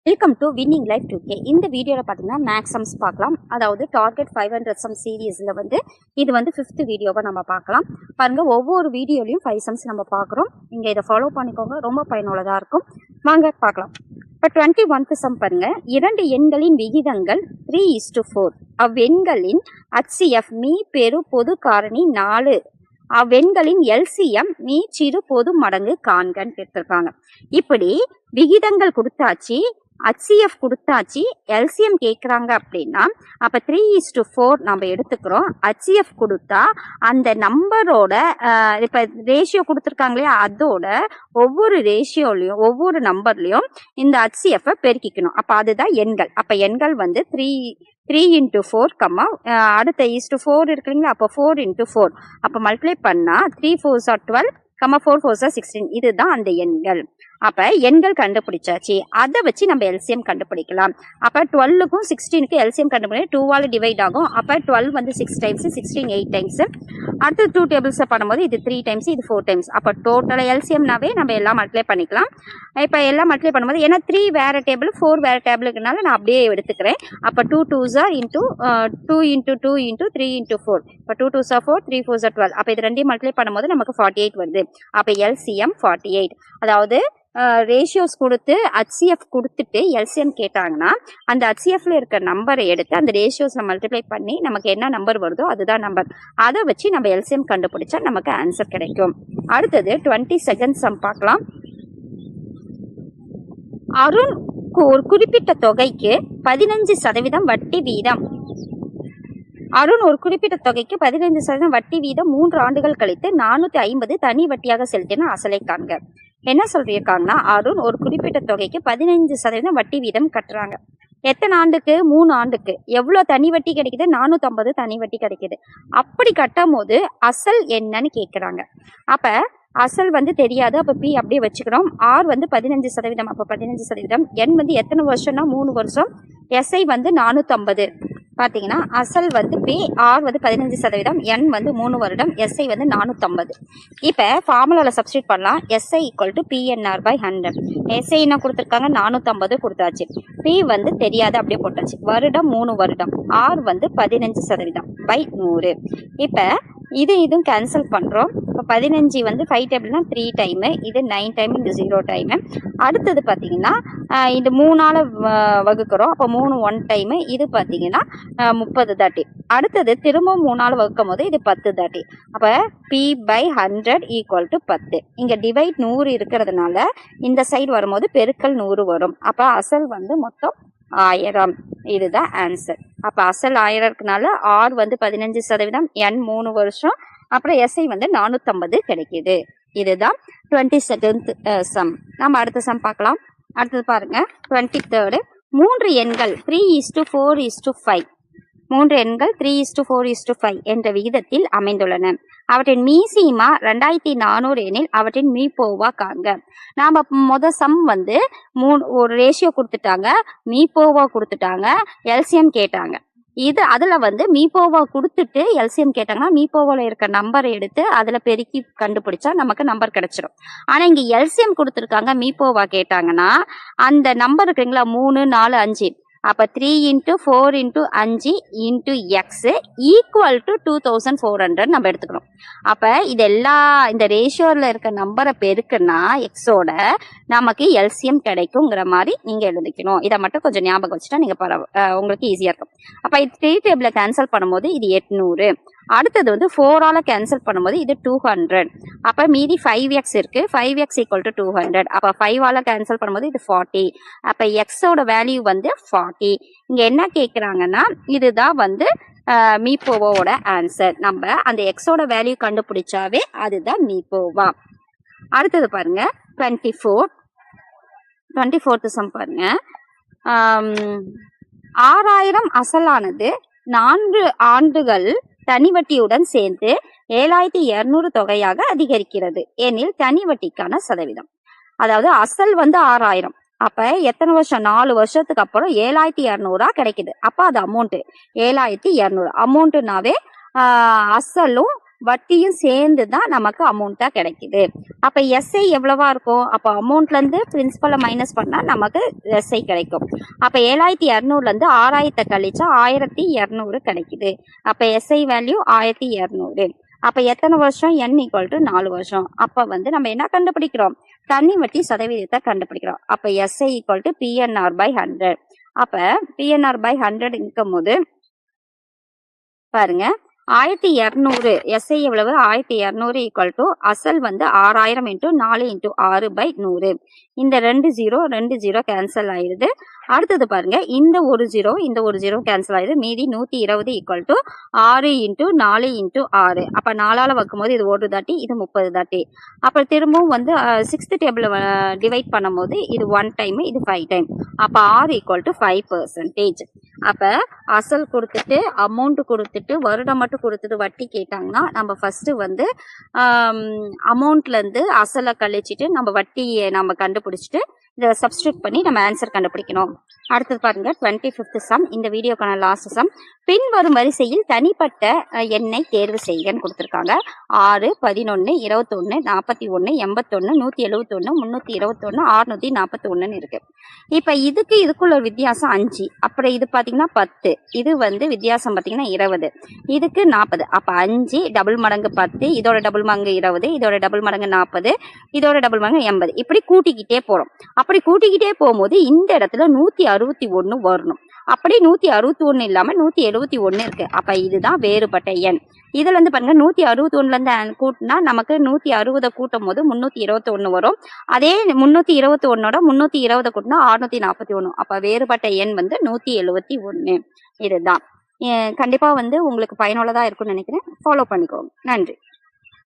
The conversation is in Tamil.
Welcome to winning life 2K. இந்த வீடியோவில் பார்த்தீங்கன்னா மேக்ஸ் சம்ஸ் பார்க்கலாம். அதாவது டார்கெட் 500 சம் சீரீஸில் இது 5th வீடியோவை நம்ம பார்க்கலாம். பாருங்கள், ஒவ்வொரு வீடியோலையும் 5 சம்ஸ் நம்ம பார்க்குறோம். நீங்கள் இதை ஃபாலோ பண்ணிக்கோங்க, ரொம்ப பயனுள்ளதாக இருக்கும். வாங்க பார்க்கலாம். இப்போ 21th சம் பாருங்கள். 2 எண்களின் விகிதங்கள் 3:4. அவ்வெண்களின் HCF மீ பெரு பொது காரணி 4. அவ்வெண்களின் LCM மீ சிறு பொது மடங்கு காண்கன்னு கேட்டிருக்காங்க. இப்படி விகிதங்கள் கொடுத்தாச்சு, HCF கொடுத்தாச்சு, LCM கேட்குறாங்க அப்படின்னா அப்போ 3:4 நம்ம எடுத்துக்கிறோம். HCF கொடுத்தா அந்த நம்பரோட இப்போ ரேஷியோ கொடுத்துருக்காங்களே அதோட ஒவ்வொரு ரேஷியோலையும் ஒவ்வொரு நம்பர்லையும் இந்த HCF பெருக்கிக்கணும். அப்போ அதுதான் எண்கள். அப்போ எண்கள் 3 into 4, அடுத்த /4 இருக்கு இல்லைங்களா, அப்போ 4 into 4, அப்போ மல்டிப்ளை பண்ணால் 3 4s are 12, 4 4s are 16. இதுதான் அந்த எண்கள். அப்போ எண்கள் கண்டுபிடிச்சாச்சு, அதை வச்சு நம்ம LCM கண்டுபிடிக்கலாம். அப்போ 12க்கும் 16க்கு LCM கண்டுபிடிக்க 2ஆல் டிவைட் ஆகும். அப்போ 12 6 டைம்ஸ், 16 8 டைம்ஸ். அடுத்து 2 டேபிள்ஸை பண்ணும்போது இது 3 டைம்ஸ், இது 4 டைம்ஸ். அப்போ டோட்டல் LCMனாவே நம்ம எல்லாம் மல்டிப்ளை பண்ணிக்கலாம். இப்போ எல்லாம் மல்டிப்ளை பண்ணும்போது ஏன்னா 3 வேறு டேபிள் 4 வேறு டேபிளுக்குனால நான் அப்படியே எடுத்துக்கிறேன். அப்போ 2 2s are into 2 into 2 into 3 into 4. இப்போ 2 2s are 4, 3 4s are 12. அப்போ இது ரெண்டையும் மல்டிப்ளை பண்ணும்போது நமக்கு 48 வருது. அப்போ LCM 48. அதாவது ரேஷியோஸ் கொடுத்து HCF கொடுத்துட்டு LCM கேட்டாங்கன்னா அந்த HCFல இருக்க நம்பரை எடுத்து அந்த ரேஷியோஸை மல்டிப்ளை பண்ணி நமக்கு என்ன நம்பர் வருதோ அதுதான் நம்பர். அதை வச்சு நம்ம LCM கண்டுபிடிச்சா நமக்கு ஆன்சர் கிடைக்கும். அடுத்தது 22nd சம் பார்க்கலாம். அருண் ஒரு குறிப்பிட்ட தொகைக்கு 15% வட்டி வீதம். அருண் ஒரு குறிப்பிட்ட தொகைக்கு 15% வட்டி வீதம் 3 ஆண்டுகள் கழித்து 450 தனி வட்டியாக செலுத்தின அசலை காண்க. என்ன சொல்லியிருக்காங்கன்னா, அருண் ஒரு குறிப்பிட்ட தொகைக்கு 15% வட்டி வீதம் கட்டுறாங்க. எத்தனை ஆண்டுக்கு? 3 ஆண்டுக்கு. எவ்வளோ தனி வட்டி கிடைக்குது? 450 தனி வட்டி கிடைக்குது. அப்படி கட்டும் போது அசல் என்னன்னு கேட்குறாங்க. அப்போ அசல் தெரியாது. அப்போ P அப்படியே வச்சுக்கிறோம். R 15%. அப்போ 15%. N எத்தனை வருஷம்னா 3 வருஷம். SI 450. பார்த்தீங்கன்னா அசல் P, R 15%, N 3 வருடம், SI 450. இப்போ ஃபார்முலாவில் சப்ஸ்டியூட் பண்ணலாம். SI = PNR/100. SI என்ன கொடுத்துருக்காங்க? 450 கொடுத்தாச்சு. P தெரியாது, அப்படியே போட்டாச்சு. வருடம் 3 வருடம். R 15%/100. இப்போ இதுவும் கேன்சல் பண்ணுறோம். இப்போ 15 5 டேபிள்னா 3 டைமு, இது 9 டைம், இது 0 டைமு. அடுத்தது பார்த்தீங்கன்னா இது 3ஆல் வகுக்கிறோம். அப்போ 3 1 டைமு, இது பார்த்தீங்கன்னா 30 தாட்டி. அடுத்தது திரும்பவும் 3ஆல் வகுக்கும் போது இது 10 தாட்டி. அப்போ P/100 = 10. இங்கே டிவைட் 100 இருக்கிறதுனால இந்த சைடு வரும்போது பெருக்கல் 100 வரும். அப்போ அசல் மொத்தம் 1000. இதுதான் ஆன்சர். அப்போ அசல் 1000 இருக்கனால R 15%, N 3 வருஷம், அப்புறம் SI 450 கிடைக்குது. இதுதான் 22nd சம். நம்ம அடுத்த சம் பார்க்கலாம். அடுத்தது பாருங்க 23rd. 3 எண்கள் 3:4:5. 3 எண்கள் 3:4:5 என்ற விகிதத்தில் அமைந்துள்ளன. அவற்றின் மீசிமா 2400 எனில் அவற்றின் மீப்போவா காண்க. நாம் சம் ஒரு ரேஷியோ கொடுத்துட்டாங்க, மீப்போவா கொடுத்துட்டாங்க, LCM கேட்டாங்க. இது அதில் மீப்போவா கொடுத்துட்டு LCM கேட்டாங்கன்னா மீப்போவாவில் இருக்க நம்பரை எடுத்து அதில் பெருக்கி கண்டுபிடிச்சா நமக்கு நம்பர் கிடைச்சிடும். ஆனால் இங்கே LCM கொடுத்துருக்காங்க, மீப்போவா கேட்டாங்கன்னா அந்த நம்பர் இருக்குங்களா 3 4 5. அப்போ 3 × 4 × 5 × X = 2400 நம்ம எடுத்துக்கணும். அப்போ இந்த ரேஷியோவில் இருக்க நம்பரை பெருக்குன்னா எக்ஸோட நமக்கு LCM கிடைக்குங்கிற மாதிரி நீங்கள் எழுதிக்கணும். இதை மட்டும் கொஞ்சம் ஞாபகம் வச்சுட்டா நீங்கள் உங்களுக்கு ஈஸியாக இருக்கும். அப்போ 3 டேபிளை கேன்சல் பண்ணும்போது இது 800. அடுத்தது 4ஆல் கேன்சல் பண்ணும்போது இது 200. அப்போ மீதி 5x இருக்குது. 5x = 200. அப்போ 5ஆல் கேன்சல் பண்ணும்போது இது 40. அப்போ எக்ஸோட வேல்யூ 40. இங்கே என்ன கேட்குறாங்கன்னா இதுதான் மீப்போவோட ஆன்சர். நம்ம அந்த எக்ஸோட வேல்யூ கண்டுபிடிச்சாவே அதுதான் மீப்போவா. அடுத்தது பாருங்க 24th சம் பாருங்க. 6000 அசலானது 4 ஆண்டுகள் தனி வட்டியுடன் சேர்ந்து 7200 தொகையாக அதிகரிக்கிறது எனில் தனி வட்டிக்கான சதவீதம். அதாவது அசல் 6000. அப்போ எத்தனை வருஷம்? 4 வருஷத்துக்கு அப்புறம் 7200 கிடைக்குது. அப்போ அது அமௌண்ட்டு 7200. அமௌண்ட்டுனாவே அசலும் வட்டியும் சேர்ந்து தான் நமக்கு அமௌண்ட்டாக கிடைக்குது. அப்போ எஸ்ஐ எவ்வளவா இருக்கும்? அப்போ அமௌண்ட்லேருந்து பிரின்சிபலை மைனஸ் பண்ணால் நமக்கு எஸ்ஐ கிடைக்கும். அப்போ 7200லேருந்து 6000 கழிச்சா 1200 கிடைக்குது. அப்போ எஸ்ஐ வேல்யூ 1200. அப்போ எத்தனை வருஷம்? n = 4 வருஷம். அப்போ வந்து நம்ம என்ன கண்டுபிடிக்கிறோம்? தனி வட்டி சதவீதத்தை கண்டுபிடிக்கிறோம். அப்போ எஸ்ஐ = PNR/100. அப்போ PNR/100 இருக்கும் போது பாருங்க 1200 எஸ்ஐ எவ்வளவு? 1200 = அசல் வந்து 6000 × 4 × 6/100. இந்த 2 0 கேன்சல் ஆயிடுது. அடுத்தது பாருங்க இந்த ஒரு 0 கேன்சல் ஆயிடுது. மீதி 120 = 6 × 4 × 6. அப்போ 4ஆல் வகுக்கும்போது இது 1 தாட்டி, இது 30 தாட்டி. அப்போ திரும்பவும் வந்து 6th டேபிள் டிவைட் பண்ணும்போது இது 1 டைம், இது 5 டைம். அப்போ R = 5%. அப்போ அசல் கொடுத்துட்டு அமௌண்ட் கொடுத்துட்டு வருடம் மட்டும் கொடுத்துட்டு வட்டி கேட்டாங்கன்னா நம்ம ஃபர்ஸ்ட் வந்து அமௌண்ட்லேருந்து அசலை கழிச்சிட்டு நம்ம வட்டியை நம்ம கண்டுபிடிச்சிட்டு இதை சப்ஸ்டியூட் பண்ணி நம்ம ஆன்சர் கண்டுபிடிக்கணும். அடுத்தது பாருங்க 25th சம். இந்த வீடியோக்கான லாஸ்ட் சம். பின்வரும் வரிசையில் தனிப்பட்ட எண்ணை தேர்வு செய்கன்னு கொடுத்துருக்காங்க. 6, 11, 21, 41, 81, 171, 321, 641 இருக்கு. இப்போ இதுக்குள்ள ஒரு வித்தியாசம் 5. அப்புறம் இது பார்த்தீங்கன்னா 10. இது வந்து வித்தியாசம் பார்த்தீங்கன்னா 20. இதுக்கு 40. அப்போ 5 டபுள் மடங்கு 10, இதோட டபுள் மடங்கு 20, இதோட டபுள் மடங்கு 40, இதோட டபுள் மடங்கு 80. இப்படி கூட்டிக்கிட்டே போகிறோம். அப்படி கூட்டிக்கிட்டே போகும்போது இந்த இடத்துல 161 வரணும். அப்படி 161 இல்லாமல் 171 இருக்கு. அப்போ இதுதான் வேறுபட்ட எண். இதுல இருந்து பாருங்க 161 கூட்டினா நமக்கு 160 கூட்டும் போது 321 வரும். அதே 321ஓட 320 கூட்டினா 641. அப்ப வேறுபட்ட எண் வந்து 171. இதுதான். கண்டிப்பா வந்து உங்களுக்கு பயனுள்ளதா இருக்கும்னு நினைக்கிறேன். ஃபாலோ பண்ணிக்கோங்க. நன்றி.